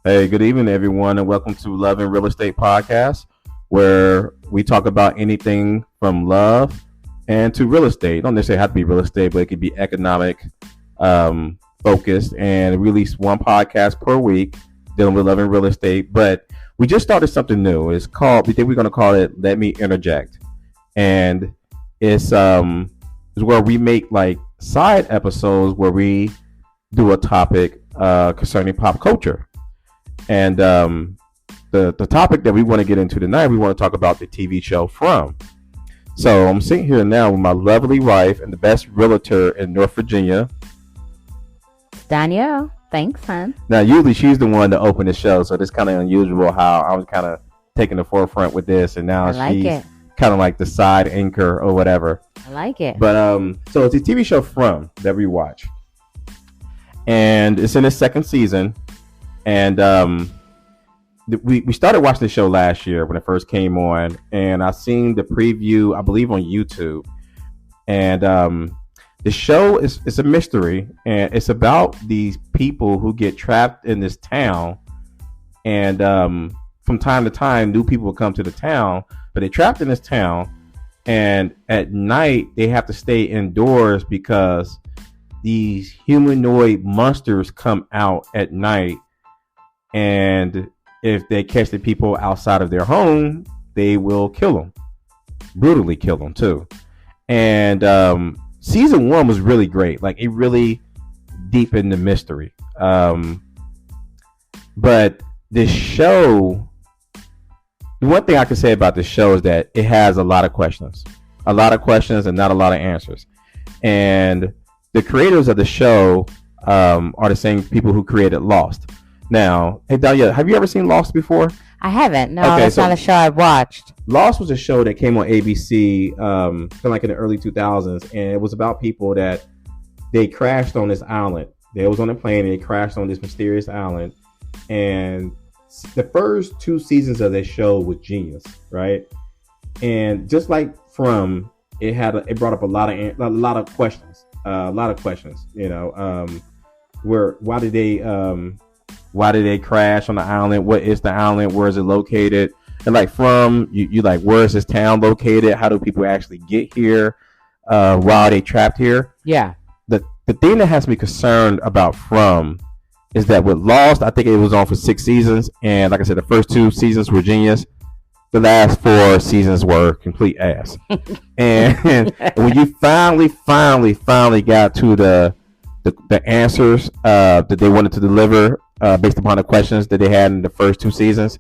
Hey, good evening, everyone, and welcome to Love and Real Estate Podcast, where we talk about anything from love and to real estate. It don't necessarily have to be real estate, but it could be economic focused. And we release one podcast per week dealing with love and real estate. But we just started something new. We think we're going to call it "Let Me Interject," and it's where we make like side episodes where we do a topic concerning pop culture. And the topic that we want to get into tonight, we want to talk about the TV show From. So I'm sitting here now with my lovely wife and the best realtor in North Virginia, Donyell. Thanks, hon. Now, usually she's the one to open the show, so it's kind of unusual how I was kind of taking the forefront with this, and now she's kind of like the side anchor or whatever. I like it. But so it's a TV show From that we watch, and it's in its second season. And we started watching the show last year when it first came on, and I seen the preview, I believe, on YouTube. And the show is a mystery, and it's about these people who get trapped in this town. And from time to time, new people will come to the town, but they're trapped in this town. And at night, they have to stay indoors because these humanoid monsters come out at night. And if they catch the people outside of their home, they will kill them, brutally kill them too. And season 1 was really great. Like, it really deepened the mystery. But this show, the one thing I can say about this show is that it has a lot of questions and not a lot of answers. And the creators of the show are the same people who created Lost. Now, hey Dahlia, have you ever seen Lost before? I haven't. No, okay, that's not a show I've watched. Lost was a show that came on ABC kind of like in the early 2000s, and it was about people that they crashed on this island. They was on a plane and they crashed on this mysterious island. And the first 2 seasons of this show was genius, right? And just like From, it brought up a lot of questions, you know, why did they crash on the island? What is the island? Where is it located? And like From, you like, where is this town located? How do people actually get here? Why are they trapped here? Yeah. The thing that has me concerned about From is that with Lost, I think it was on for 6 seasons. And like I said, the first 2 seasons were genius. The last 4 seasons were complete ass. And when you finally got to the answers that they wanted to deliver, based upon the questions that they had in the first 2 seasons,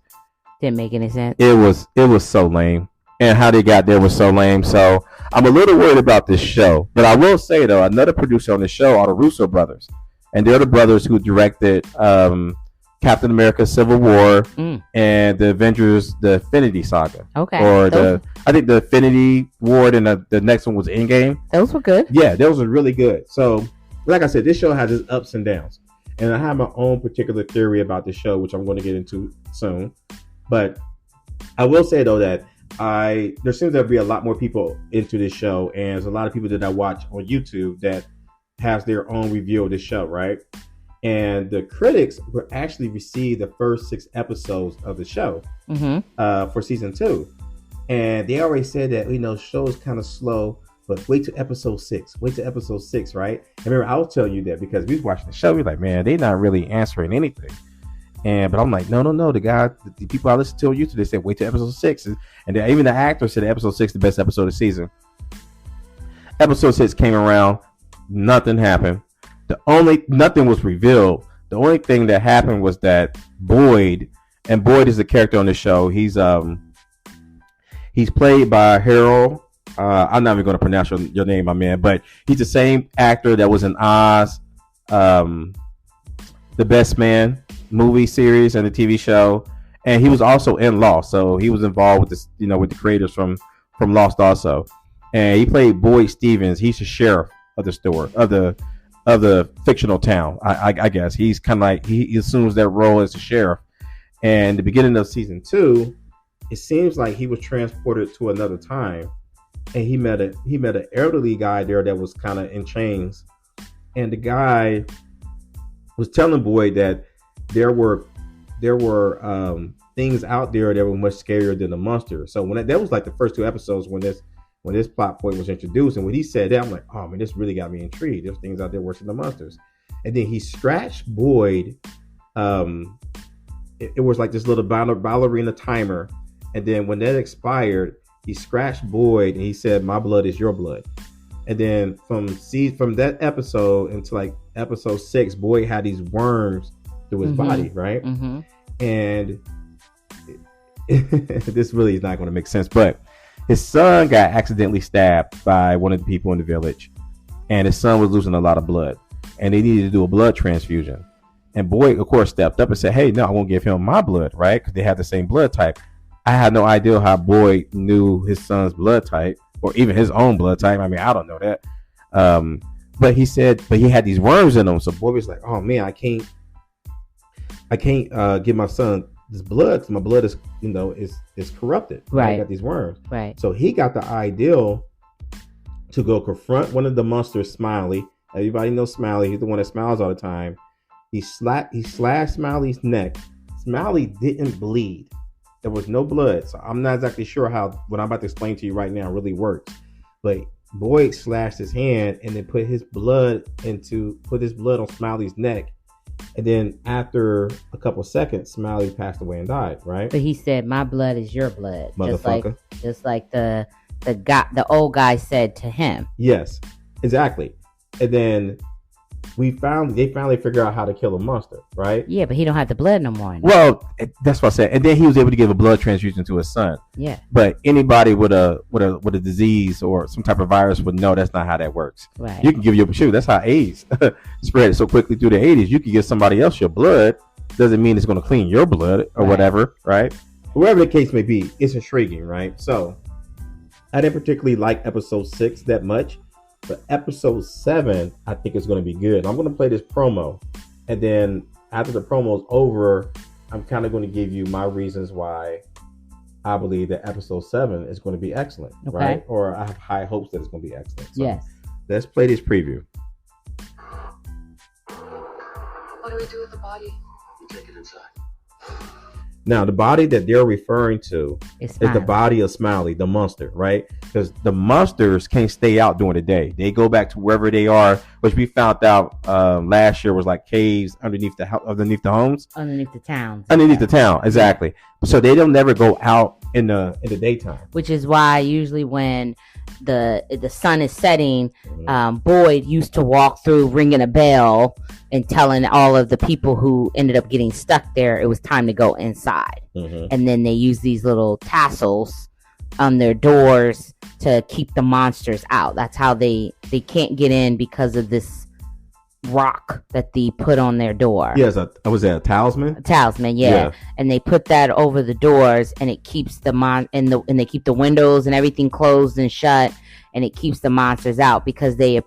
didn't make any sense. It was so lame, and how they got there was so lame. So I'm a little worried about this show. But I will say though, another producer on the show are the Russo brothers, and they're the brothers who directed Captain America: Civil War and the Avengers: The Infinity Saga. Okay. Or I think the Infinity War, and the next one was Endgame. Those were good. Yeah, those were really good. So, like I said, this show has its ups and downs. And I have my own particular theory about the show, which I'm going to get into soon. But I will say, though, that there seems to be a lot more people into this show. And there's a lot of people that I watch on YouTube that has their own review of the show, right? And the critics will actually receive the first 6 episodes of the show for season 2. And they already said that, you know, show is kind of slow. But wait till episode 6. Right? And remember, I was telling you that because we was watching the show. We were like, man, they're not really answering anything. But I'm like, no. The people I listen to on YouTube, they said, wait till episode 6. And even the actor said episode 6 the best episode of the season. Episode 6 came around. Nothing happened. Nothing was revealed. The only thing that happened was that Boyd is the character on the show. He's played by Harold. I'm not even going to pronounce your name, my man, but he's the same actor that was in Oz, The Best Man movie series and the TV show, and he was also in Lost. So he was involved with this, you know, with the creators from Lost also, and he played Boyd Stevens. He's the sheriff of the store of the fictional town. I guess he's kind of like he assumes that role as the sheriff. And the beginning of season 2, it seems like he was transported to another time. And he met an elderly guy there that was kind of in chains, and the guy was telling Boyd that there were there were things out there that were much scarier than the monster. So that was like the first 2 episodes when this plot point was introduced, and when he said that, I'm like, oh man, this really got me intrigued. There's things out there worse than the monsters. And then he scratched Boyd. It was like this little ballerina timer, and then when that expired, he scratched Boyd and he said, "My blood is your blood." And then from that episode into like episode 6, Boyd had these worms through his body, right? Mm-hmm. And this really is not going to make sense, but his son got accidentally stabbed by one of the people in the village, and his son was losing a lot of blood, and they needed to do a blood transfusion. And Boyd, of course, stepped up and said, "Hey, no, I won't give him my blood," right? Because they have the same blood type. I had no idea how Boyd knew his son's blood type, or even his own blood type. I mean, I don't know that. But he had these worms in him. So Boyd was like, "Oh man, I can't give my son this blood because my blood is corrupted. Right. I got these worms." Right. So he got the idea to go confront one of the monsters, Smiley. Everybody knows Smiley. He's the one that smiles all the time. He slashed Smiley's neck. Smiley didn't bleed. There was no blood. So I'm not exactly sure how what I'm about to explain to you right now really works. But Boyd slashed his hand and then put his blood on Smiley's neck. And then after a couple seconds, Smiley passed away and died, right? But he said, "My blood is your blood." Motherfucker. Just like the old guy said to him. Yes, exactly. And then they finally figure out how to kill a monster, right? Yeah, but he don't have the blood no more. Well, that's what I said. And then he was able to give a blood transfusion to his son. Yeah. But anybody with a disease or some type of virus would know that's not how that works. Right. You can give your shoot. That's how AIDS spread so quickly through the 80s. You can give somebody else your blood. Doesn't mean it's going to clean your blood or whatever, right? Whoever the case may be, it's intriguing, right? So I didn't particularly like episode 6 that much. But episode 7, I think is going to be good. I'm going to play this promo. And then after the promo is over, I'm kind of going to give you my reasons why I believe that episode 7 is going to be excellent. Okay. Right? Or I have high hopes that it's going to be excellent. So yes. Let's play this preview. What do we do with the body? We take it inside. Now, the body that they're referring to is the body of Smiley, the monster, right? Because the monsters can't stay out during the day. They go back to wherever they are, which we found out last year was like caves underneath the homes, underneath the town, the town, exactly. So they don't never go out in the daytime. Which is why usually when the sun is setting, Boyd used to walk through ringing a bell and telling all of the people who ended up getting stuck there it was time to go inside. Mm-hmm. And then they use these little tassels on their doors to keep the monsters out. That's how they can't get in because of this rock that they put on their door. Yes, was that a talisman? A talisman, yeah. And they put that over the doors, and it keeps and they keep the windows and everything closed and shut, and it keeps the monsters out because the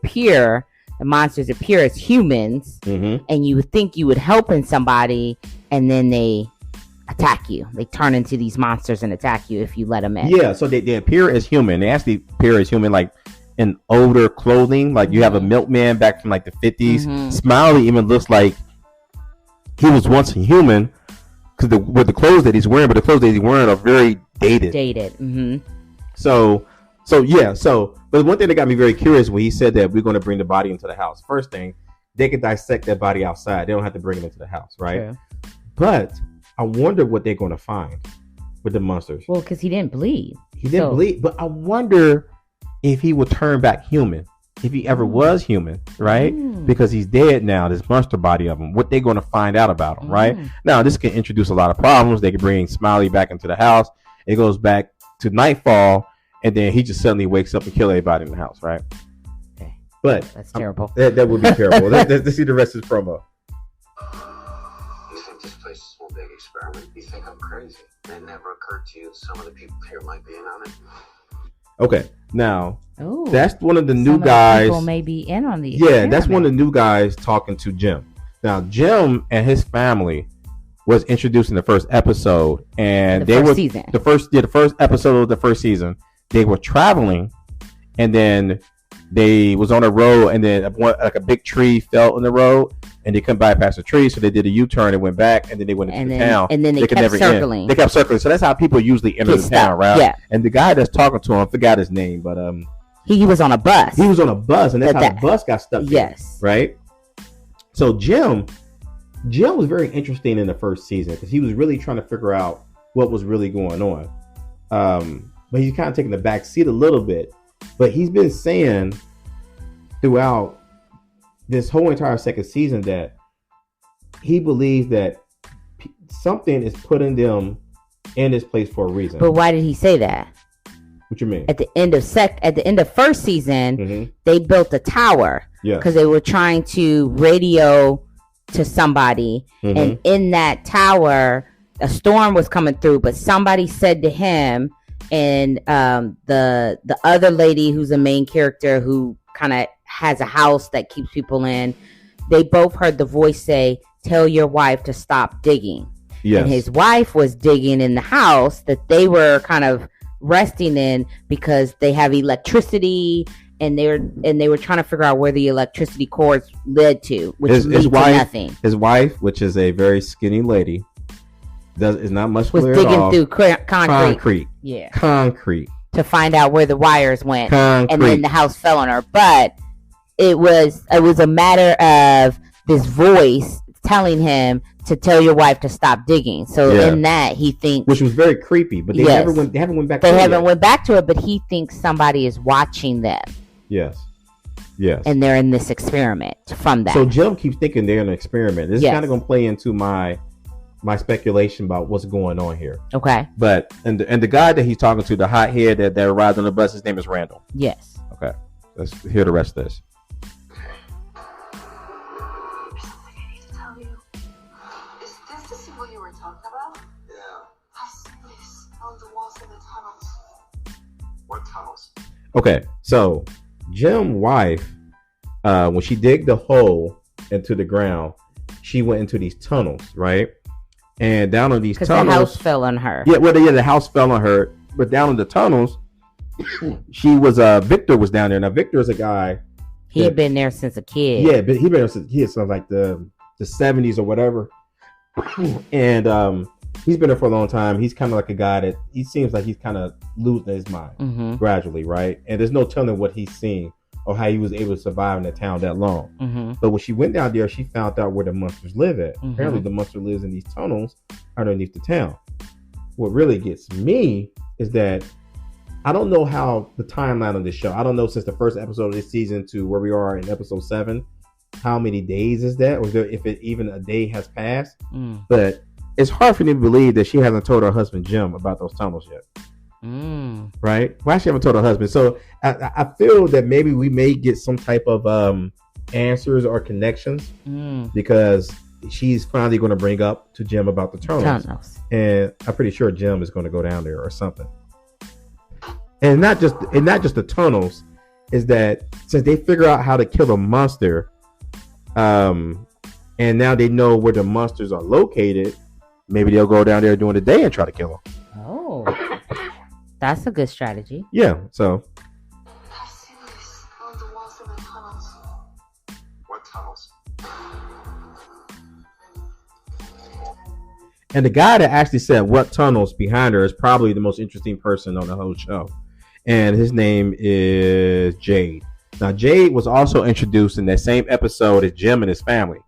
monsters appear as humans, mm-hmm. and you would think you would help in somebody, and then they attack you. They turn into these monsters and attack you if you let them in. Yeah, so they appear as human. They actually appear as human, like in older clothing. Like you have a milkman back from like the 50s. Mm-hmm. Smiley even looks like he was once a human because with the clothes that he's wearing, but the clothes that he's wearing are very dated. Mm-hmm. So, but one thing that got me very curious when he said that we're going to bring the body into the house. First thing, they could dissect that body outside. They don't have to bring it into the house, right? True. But I wonder what they're going to find with the monsters. Well, because he didn't bleed. He didn't bleed, but I wonder if he would turn back human, if he ever was human, right? Because he's dead now, this monster body of him. What they're going to find out about him, right? Now, this can introduce a lot of problems. They can bring Smiley back into the house. It goes back to nightfall, and then he just suddenly wakes up and kill everybody in the house, right? Okay. But that's terrible. That would be terrible. Let's see the rest of this promo. You think this place is one big experiment? You think I'm crazy? It never occurred to you some of the people here might be in on it? Okay, now that's one of the new guys. People may be in on the experiment. That's one of the new guys talking to Jim. Now, Jim and his family was introduced in the first episode, and the first episode of the first season. They were traveling, and then they was on a road, and then like a big tree fell in the road, and they couldn't bypass the tree, so they did a U-turn and went back, and then they went into the town. And then they kept circling. They kept circling. So that's how people usually enter the town, right? Yeah. And the guy that's talking to him, I forgot his name, but he was on a bus. He was on a bus, and that's how the bus got stuck. Yes. There, right. So Jim was very interesting in the first season because he was really trying to figure out what was really going on. But he's kind of taking the back seat a little bit. But he's been saying throughout this whole entire second season that he believes that something is putting them in this place for a reason. But why did he say that? What you mean? At the end of first season, they built a tower because they were trying to radio to somebody, and in that tower, a storm was coming through. But somebody said to him, and the other lady who's a main character who kind of has a house that keeps people in, they both heard the voice say, "Tell your wife to stop digging." Yes. And his wife was digging in the house that they were kind of resting in because they have electricity, and they were trying to figure out where the electricity cords led to, which leads to nothing. His wife, which is a very skinny lady, is not much was digging at all. Through concrete. Yeah, concrete to find out where the wires went, and then the house fell on her. But it was a matter of this voice telling him to tell your wife to stop digging. So in that, he thinks, which was very creepy. But they haven't went back. They haven't went back to it. But he thinks somebody is watching them. Yes. And they're in this experiment from that. So Jim keeps thinking they're in an experiment. This is kind of going to play into my speculation about what's going on here. Okay. But and the guy that he's talking to, the hot head that arrived on the bus, his name is Randall. Yes. Okay. Let's hear the rest of this. What tunnels? Okay, so Jim's wife, when she digged the hole into the ground, she went into these tunnels, right? And down in these tunnels, the house fell on her. Yeah, the house fell on her. But down in the tunnels, Victor was down there. Now Victor is a guy. He had been there since a kid. Yeah, but he'd been there since a kid, so like the 70s or whatever. And he's been there for a long time. He's kind of like a guy that he seems like he's kind of losing his mind gradually, right? And there's no telling what he's seeing or how he was able to survive in the town that long. But when she went down there, she found out where the monsters live at. Apparently, the monster lives in these tunnels underneath the town. What really gets me is that I don't know how the timeline of this show. I don't know since the first episode of this season to where we are in episode 7. How many days is that, or if it even a day has passed? But it's hard for me to believe that she hasn't told her husband Jim about those tunnels yet. Right? Why she haven't told her husband? So I feel that maybe we may get some type of answers or connections because she's finally going to bring up to Jim about the tunnels. And I'm pretty sure Jim is going to go down there or something. And not just the tunnels, is that since they figure out how to kill the monster, and now they know where the monsters are located, maybe they'll go down there during the day and try to kill them. Oh, that's a good strategy. Yeah, so. I've seen this on the walls of the tunnels. What tunnels? And the guy that actually said what tunnels behind her is probably the most interesting person on the whole show. And his name is Jade. Now, Jade was also introduced in that same episode as Jim and his family.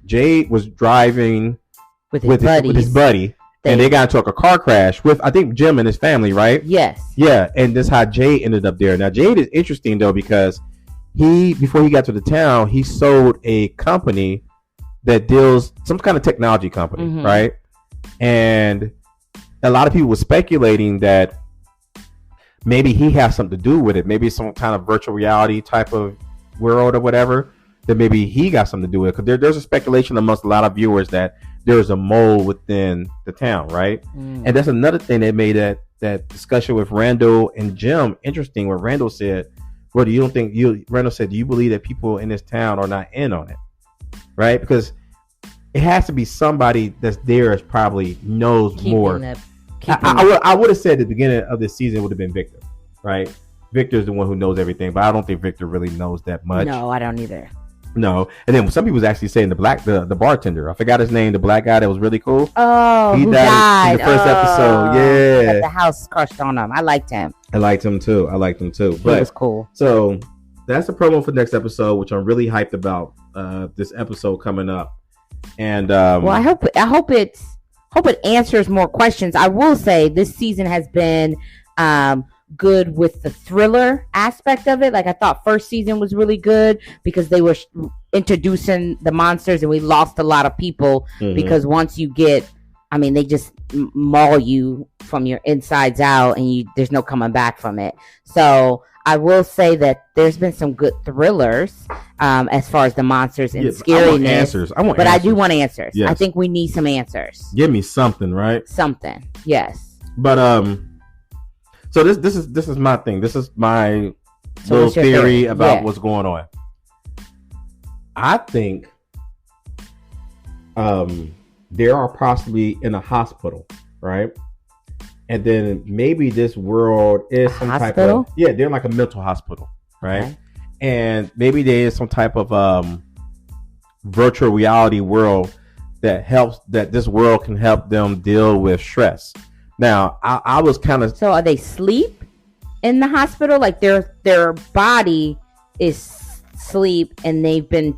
Jade was driving with his buddy, and they got into a car crash with, I think, Jim and his family, right? Yes. Yeah, and that's how Jade ended up there. Now, Jade is interesting, though, because before he got to the town, he sold a company that deals, some kind of technology company, right? And a lot of people were speculating that maybe he has something to do with it. Maybe some kind of virtual reality type of world or whatever, that maybe he got something to do with it. Because there's a speculation amongst a lot of viewers that there's a mole within the town, right? And that's another thing that made that discussion with Randall and Jim interesting, where Randall said, well, Randall said, do you believe that people in this town are not in on it? Right? Because it has to be somebody that's there that probably knows more. I would have said at the beginning of this season it would have been Victor, right? Victor's the one who knows everything, but I don't think Victor really knows that much. No, I don't either. No, and then some people was actually saying the bartender. I forgot his name. The black guy that was really cool. Oh, he died in the first episode. Yeah, the house crushed on him. I liked him. I liked him too. But it was cool. So that's the promo for the next episode, which I'm really hyped about. This episode coming up, and well, I hope it answers more questions. I will say this season has been good with the thriller aspect of it. Like, I thought first season was really good because they were introducing the monsters, and we lost a lot of people because once you get, I mean, they just maul you from your insides out, and there's no coming back from it. So I will say that there's been some good thrillers as far as the monsters and scariness. I want answers. I do want answers. Yes. I think we need some answers. Give me something, right? Something, yes. But so this is my thing. This is my little theory about what's going on. I think they are possibly in a hospital, right? And then maybe this world is some type of they're like a mental hospital, right? Okay. And maybe there is some type of virtual reality world that this world can help them deal with stress. Now, I was kind of... So are they sleep in the hospital? Like their body is sleep and they've been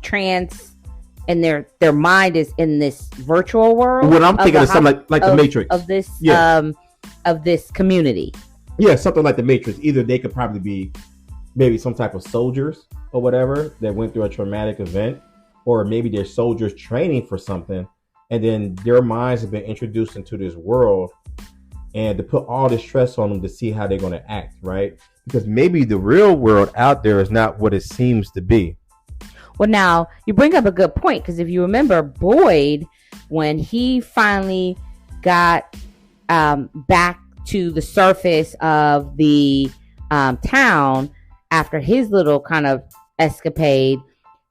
and their mind is in this virtual world? What I'm thinking is something like the Matrix. Of this community. Yeah, something like the Matrix. Either they could probably be maybe some type of soldiers or whatever that went through a traumatic event, or maybe they're soldiers training for something, and then their minds have been introduced into this world and to put all this stress on them to see how they're going to act, right? Because maybe the real world out there is not what it seems to be. Well, now, you bring up a good point, because if you remember, Boyd, when he finally got back to the surface of the town after his little kind of escapade,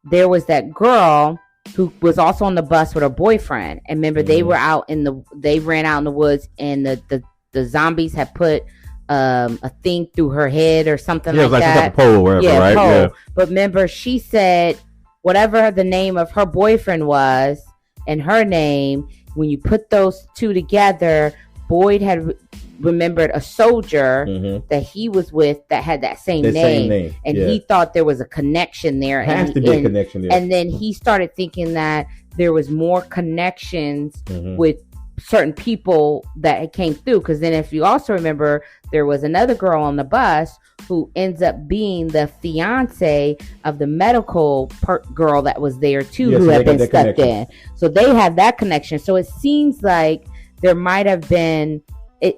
there was that girl who was also on the bus with her boyfriend. And remember, they ran out in the woods, and the zombies had put a thing through her head or something like that. Like a pole or whatever, right? Pole. Yeah. But remember, she said whatever the name of her boyfriend was and her name, when you put those two together, Boyd had remembered a soldier that he was with that had that same name. And he thought there was a connection there. Has to be a connection there. And then he started thinking that there was more connections with certain people that came through. Because then, if you also remember, there was another girl on the bus who ends up being the fiance of the medical girl that was there too, who had been stuck in. So they have that connection. So it seems like there might have been,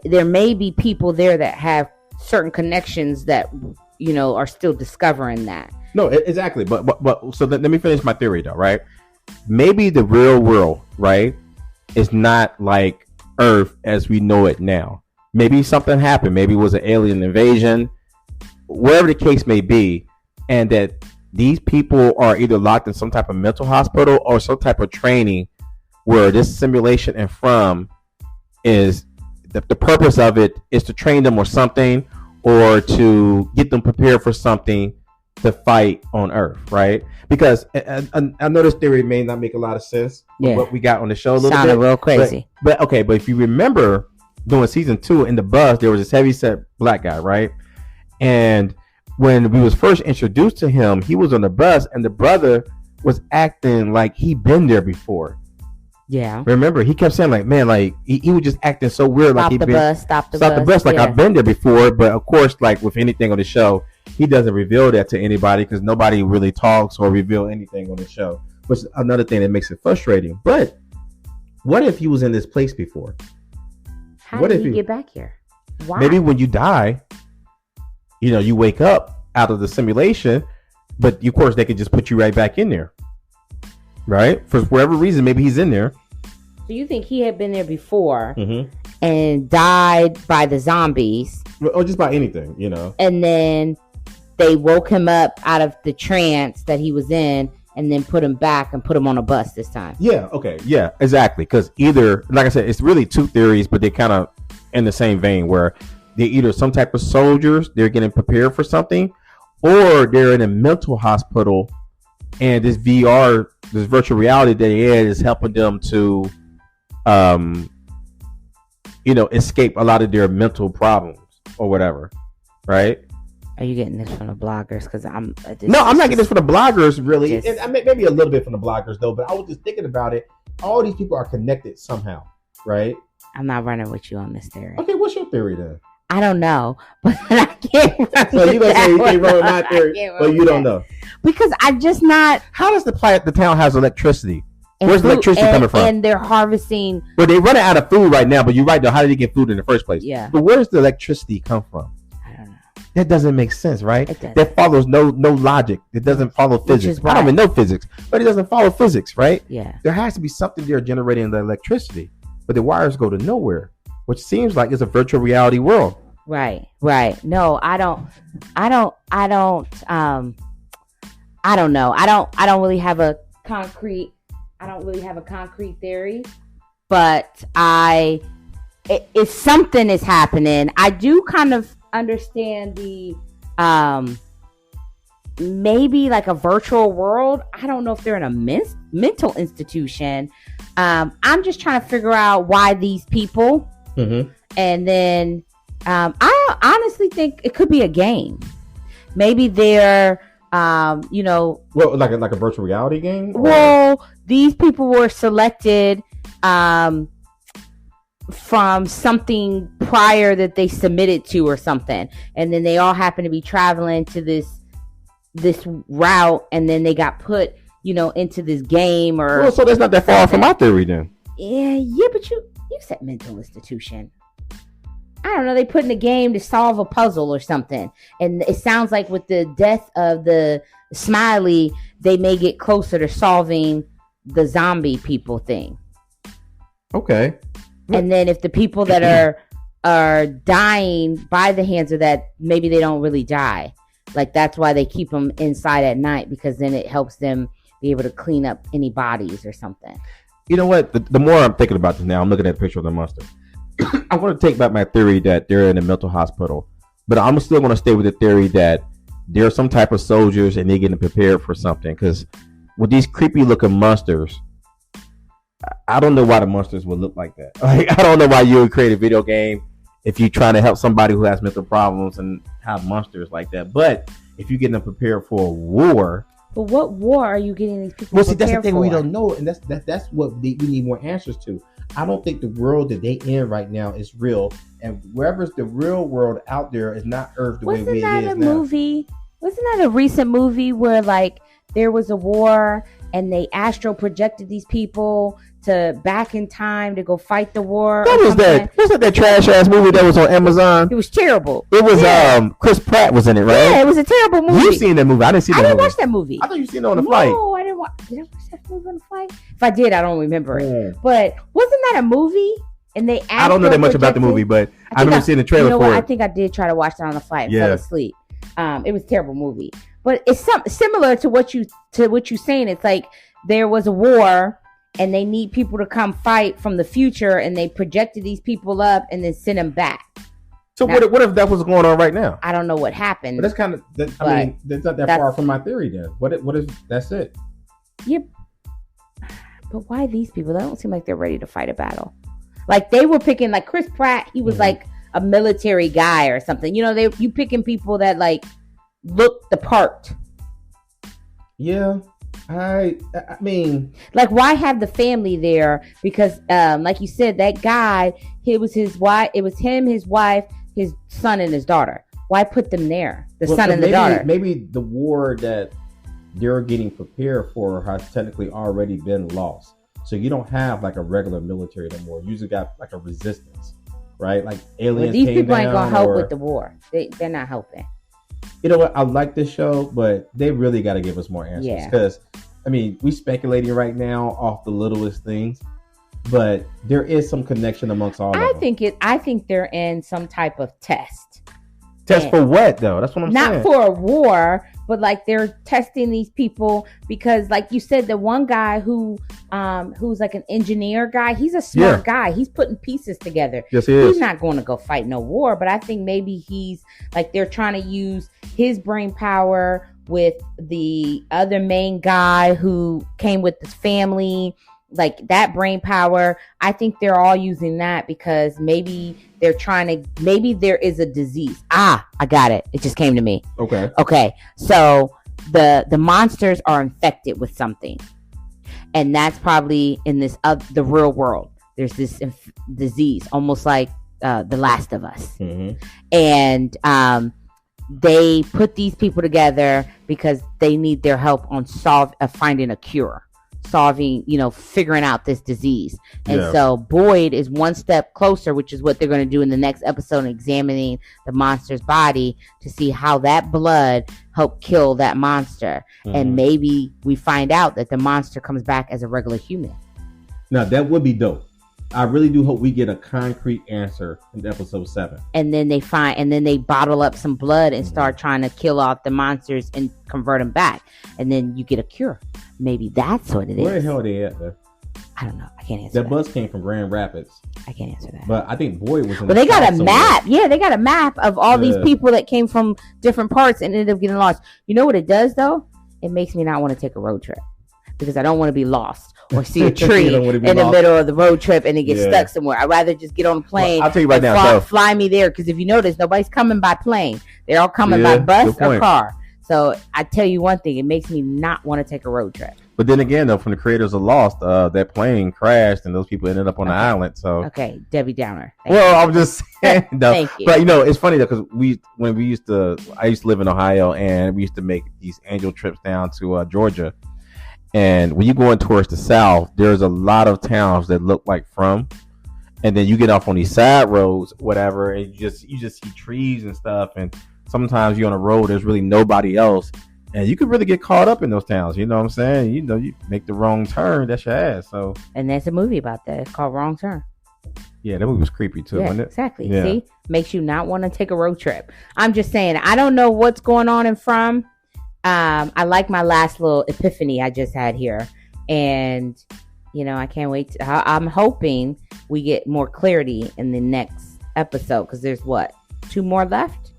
there may be people there that have certain connections that, you know, are still discovering that. No, exactly. But so let me finish my theory though, right? Maybe the real world, right, is not like Earth as we know it now. Maybe something happened. Maybe it was an alien invasion, whatever the case may be, and that these people are either locked in some type of mental hospital or some type of training where this simulation and From is the purpose of it is to train them or something, or to get them prepared for something to fight on Earth, right? Because I know this theory may not make a lot of sense. What we got on the show a little Sounded bit, real crazy. But if you remember, during season 2 in the bus, there was this heavyset black guy, right? And when we was first introduced to him, he was on the bus, and the brother was acting like he'd been there before. Yeah. Remember, he kept saying like, man, like he was just acting so weird. Stop like the bus. Stop the bus. Like I've been there before, but of course, like with anything on the show, he doesn't reveal that to anybody because nobody really talks or reveal anything on the show, which is another thing that makes it frustrating. But what if he was in this place before? How did he get back here? Why? Maybe when you die, you know, you wake up out of the simulation, but of course they could just put you right back in there. Right? For whatever reason, maybe he's in there. So you think he had been there before and died by the zombies? Or just by anything, you know. And then they woke him up out of the trance that he was in and then put him back and put him on a bus this time. Yeah, okay. Yeah, exactly. Because either, like I said, it's really two theories, but they're kind of in the same vein where they're either some type of soldiers, they're getting prepared for something, or they're in a mental hospital, and this VR, this virtual reality that they is helping them to, escape a lot of their mental problems or whatever, right? Are you getting this from the bloggers? Because I'm not getting this from the bloggers, really. Maybe a little bit from the bloggers, though. But I was just thinking about it. All these people are connected somehow, right? I'm not running with you on this theory. Okay, what's your theory then? I don't know, but I can't run So you gonna say you can't run with my theory, but you don't know because I'm just not. How does the town has electricity? Where's the electricity coming from? And they're harvesting. Well, they're running out of food right now. But you're right though. How did they get food in the first place? Yeah. But where does the electricity come from? That doesn't make sense, right? That follows no logic. It doesn't follow physics. I don't even know physics, but it doesn't follow physics, right? Yeah. There has to be something there generating the electricity, but the wires go to nowhere, which seems like it's a virtual reality world. Right. No, I don't know. I don't really have a concrete theory, but if something is happening, I do kind of understand the maybe like a virtual world. I don't know if they're in a mental institution. I'm just trying to figure out why these people, and then I honestly think it could be a game. Maybe they're well, like a virtual reality game. Well, these people were selected from something prior that they submitted to or something, and then they all happen to be traveling to this route, and then they got put into this game or so that's not that far from my theory then. Yeah, but you said mental institution. I don't know, they put in a game to solve a puzzle or something, and it sounds like with the death of the Smiley they may get closer to solving the zombie people thing. Okay. And then if the people that are dying by the hands of that, maybe they don't really die. Like that's why they keep them inside at night, because then it helps them be able to clean up any bodies or something. You know what? The more I'm thinking about this now, I'm looking at the picture of the monster. I'm going to take back my theory that they're in a mental hospital, but I'm still going to stay with the theory that they're some type of soldiers and they're getting prepared for something. Because with these creepy looking monsters, I don't know why the monsters would look like that. Like, I don't know why you would create a video game if you're trying to help somebody who has mental problems and have monsters like that. But if you're getting them prepared for a war. But what war are you getting these people prepared for? Well, see, that's the thing we don't know. And that's what we need more answers to. I don't think the world that they in right now is real. And wherever's the real world out there is not Earth the way it is now. Wasn't that a recent movie where like there was a war and they astral projected these people to back in time to go fight the war? Wasn't that trash ass movie that was on Amazon? It was terrible. It was Chris Pratt was in it, right? Yeah, it was a terrible movie. You've seen that movie? I didn't see that movie. I didn't watch that movie. I thought you seen it on the flight. No, I didn't watch. Did I watch that movie on the flight? If I did, I don't remember it. But wasn't that a movie? And they I don't know that much about the movie, but I remember seeing the trailer for it. I think I did try to watch it on the flight and fell asleep. It was a terrible movie. But it's similar to what you're saying. It's like there was a war and they need people to come fight from the future, and they projected these people up and then sent them back. So now, what if that was going on right now? I don't know what happened. But that's kind of that's not that far from my theory then. What if that's it? Yep. But why these people? They don't seem like they're ready to fight a battle. Like they were picking like Chris Pratt, he was like a military guy or something. You picking people that like look the part. Yeah. I mean, like, why have the family there? Because, like you said, that guy, it was his wife, it was him, his wife, his son, and his daughter. Why put them there? The son and the daughter. Maybe the war that they're getting prepared for has technically already been lost. So you don't have like a regular military no more. You usually got like a resistance, right? Like aliens. But these people ain't gonna help with the war. They're not helping. You know what? I like this show, but they really got to give us more answers. Because, I mean, we speculating right now off the littlest things, but there is some connection amongst all of them. I think they're in some type of test. Test for what though? That's what I'm saying. Not for a war, but like they're testing these people because, like you said, the one guy who's like an engineer guy, he's a smart guy. He's putting pieces together. Yes, he is. He's not going to go fight no war, but I think maybe he's like they're trying to use his brain power with the other main guy who came with his family, like that brain power. I think they're all using that because maybe they're trying to, maybe there is a disease. I got it. It just came to me. Okay. So the monsters are infected with something, and that's probably in this the real world. There's this disease, almost like The Last of Us, and they put these people together because they need their help on finding a cure, figuring out this disease. And so Boyd is one step closer, which is what they're going to do in the next episode, examining the monster's body to see how that blood helped kill that monster. And maybe we find out that the monster comes back as a regular human. Now that would be dope. I really do hope we get a concrete answer in episode 7. And then they bottle up some blood and start trying to kill off the monsters and convert them back. And then you get a cure. Maybe that's what it is. Where the hell are they at, though? I don't know. I can't answer that. Bus came from Grand Rapids. I can't answer that. But I think Boyd was in they got a map. Yeah, they got a map of all these people that came from different parts and ended up getting lost. You know what it does, though? It makes me not want to take a road trip because I don't want to be lost or see a tree in the middle of the road trip and it gets stuck somewhere. I'd rather just get on a plane. Well, I'll tell you right now, fly me there, because if you notice, nobody's coming by plane. They're all coming by bus or car. So I tell you one thing, it makes me not want to take a road trip. But then again, though, from the creators of Lost, that plane crashed and those people ended up on the island. So Debbie Downer. I'm just saying, though. Thank you. But it's funny though, because I used to live in Ohio, and we used to make these annual trips down to Georgia. And when you go in towards the south, there's a lot of towns that look like From, and then you get off on these side roads, whatever, and you just see trees and stuff. And sometimes you're on a road, there's really nobody else. And you could really get caught up in those towns. You know what I'm saying? You make the wrong turn, that's your ass. So, and there's a movie about that. It's called Wrong Turn. Yeah, that movie was creepy too, wasn't it? Exactly. Yeah. See? Makes you not want to take a road trip. I'm just saying, I don't know what's going on in From. I like my last little epiphany I just had here. And, I can't wait. I'm hoping we get more clarity in the next episode, because there's 2 more left?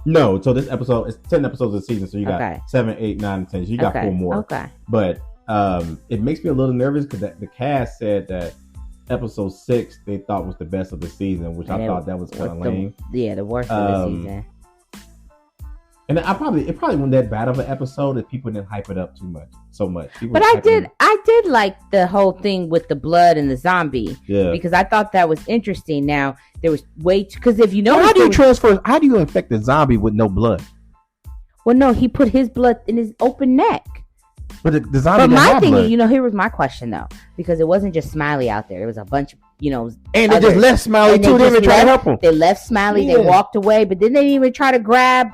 No, so this episode is 10 episodes of the season, so you got 7, 8, 9, and 10. So you got 4 more. Okay. But it makes me a little nervous because the cast said that episode 6 they thought was the best of the season, which I thought that was kind of lame. The worst of the season. And it probably wasn't that bad of an episode if people didn't hype it up so much. But I did like the whole thing with the blood and the zombie. Yeah. Because I thought that was interesting. Now there was because if you know, how do you infect the zombie with no blood? Well, no, he put his blood in his open neck. But the zombie. But my thing is, here was my question though, because it wasn't just Smiley out there. It was a bunch of, and they just left Smiley too. They didn't even try to help him. They left Smiley. Yeah. They walked away, but then they didn't even try to grab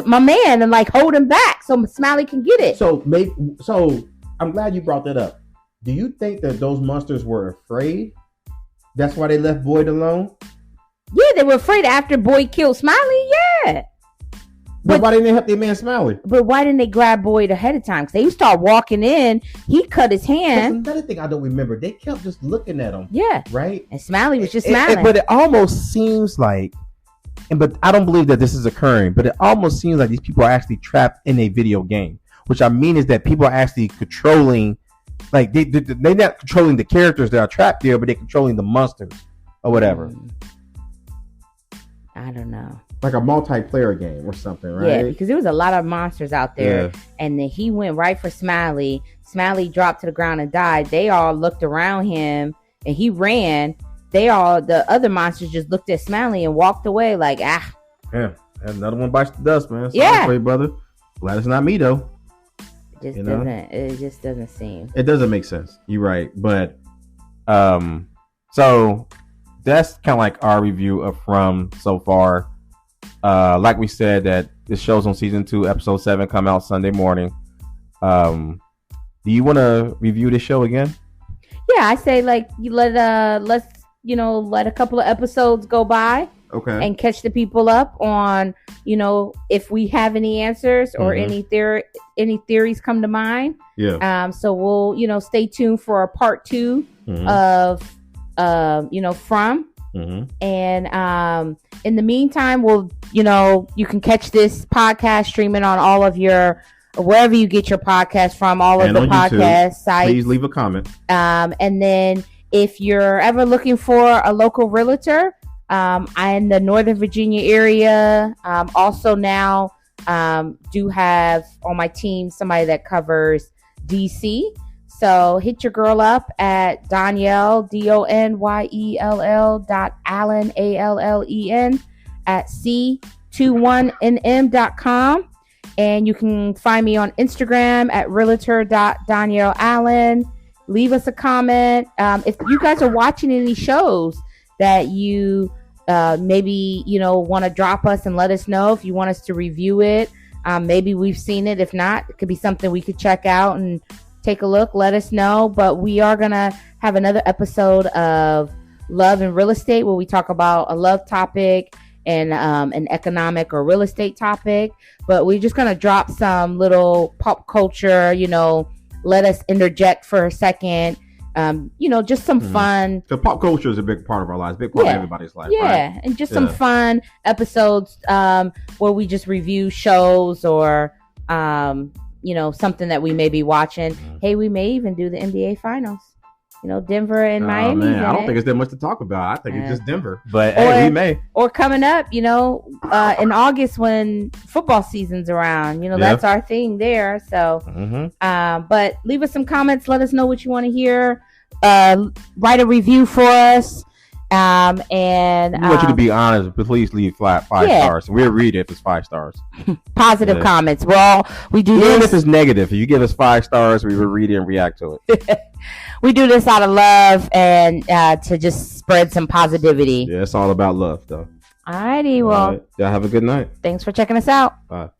my man and hold him back so Smiley can get it. So I'm glad you brought that up. Do you think that those monsters were afraid? That's why they left Boyd alone? Yeah, they were afraid after Boyd killed Smiley. Yeah. But why didn't they help their man Smiley? But why didn't they grab Boyd ahead of time? Because they start walking in. He cut his hand. That's another thing I don't remember. They kept just looking at him. Yeah. Right? And Smiley was just smiling. But it almost seems like, but I don't believe that this is occurring, but it almost seems like these people are actually trapped in a video game. Which I mean is that people are actually controlling, like they're not controlling the characters that are trapped there, but they're controlling the monsters or whatever. I don't know. Like a multiplayer game or something, right? Yeah, because there was a lot of monsters out there, and then he went right for Smiley. Smiley dropped to the ground and died. They all looked around him, and he ran. The other monsters just looked at Smiley and walked away like, ah. Yeah, another one bites the dust, man. Sorry for you, brother. Glad it's not me, though. It just doesn't seem. It doesn't make sense. You're right. But, so that's kind of like our review of From so far. Like we said, that this show's on season 2, episode 7, come out Sunday morning. Do you want to review the show again? Yeah, I say you let a couple of episodes go by, Okay. and catch the people up on, if we have any answers or any theories come to mind. Yeah. So we'll, stay tuned for a part 2 of, From. And in the meantime, you can catch this podcast streaming on all of your, wherever you get your podcast from, all of the podcast sites. Please leave a comment. And then if you're ever looking for a local realtor, I'm in the Northern Virginia area. Also now do have on my team somebody that covers DC. So hit your girl up at Donyell, donyell.allen, ALLEN at c21nm.com. And you can find me on Instagram at realtor.donyell.allen. Leave us a comment. If you guys are watching any shows that you maybe, want to drop us and let us know if you want us to review it. Maybe we've seen it. If not, it could be something we could check out and take a look. Let us know. But we are going to have another episode of Love and Real Estate where we talk about a love topic and an economic or real estate topic. But we're just going to drop some little pop culture, let us interject for a second. Just some fun. So pop culture is a big part of our lives, big part of everybody's life. Yeah, right? And just some fun episodes where we just review shows or, something that we may be watching. Hey, we may even do the NBA Finals. Denver and Miami. Man, I don't think it's that much to talk about. I think it's just Denver. But we may. Or coming up, in August when football season's around. That's our thing there. So, but leave us some comments. Let us know what you want to hear. Write a review for us. And we want you to be honest, but please leave five stars. We'll read it if it's 5 stars. Positive comments. Well, we do even this. If it's negative. If you give us 5 stars, we will read it and react to it. We do this out of love and to just spread some positivity. Yeah, it's all about love, though. Alrighty, well, y'all have a good night. Thanks for checking us out. Bye.